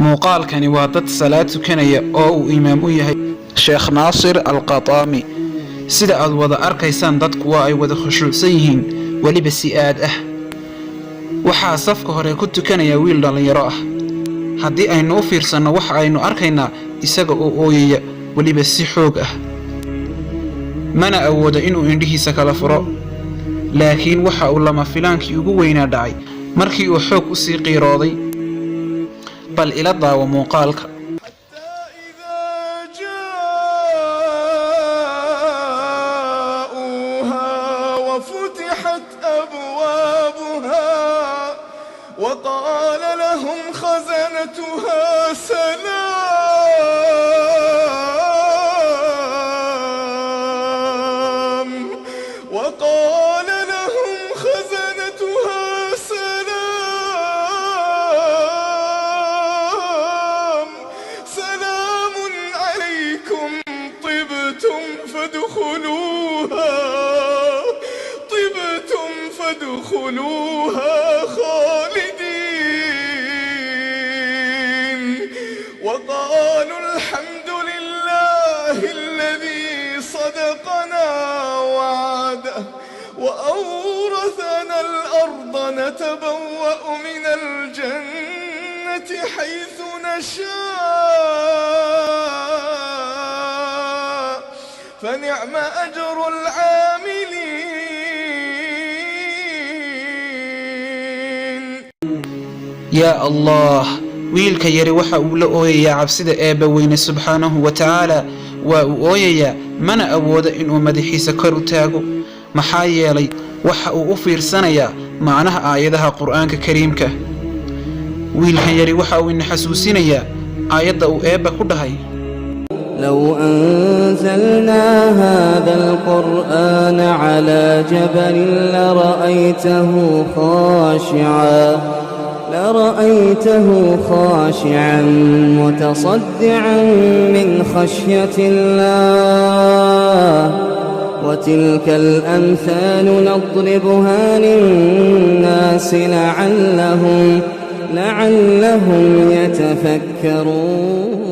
muuqaalkani waa dad salaad tukanaya oo uu imaam u yahay Sheekh Naasir Al-Qataami. sida aad wada arkaysaan dadku waa ay wada khushuucsan yihiin waliba si aad ah. waxaa safka hore ku tukanaya wiil dhalinyaro ah. haddii aynu u fiirsanno waxa aynu arkaynaa isaga oo ooyaya waliba si xoog ah, mana awoodo inuu indhihiisa kala furo. laakiin waxa uu lama filaankii ugu weynaa dhacay markii uu xoog u sii qiirooday. bal ila daawo muuqaalka. وفتحت أبوابها وقال لهم خزنتها سلام وقال لهم خزنتها سلام عليكم طبتم فادخلوها خالدين وقالوا الحمد لله الذي صدقنا وعده وأورثنا الأرض نتبوأ من الجنة حيث نشاء فنعم أجر العاملين. يا الله، wiilka yari waxa uu la ooyayaa cabsida Eebba weyne subxaanahu wa ta'aala. waa uu ooyayaa mana awoodo inuu madaxiisa kor u taago, maxaa yeelay waxa uu u fiirsanayaa macnaha aayadaha qur'aanka kariimka. wiilkan yari waxa uu ina xasuusinayaa aayadda uu Eebba ku dhahay: لو أنزلنا هذا القرآن على جبل لرأيته خاشعا متصدعا من خشية الله وتلك الأمثال نضربها للناس لعلهم يتفكرون.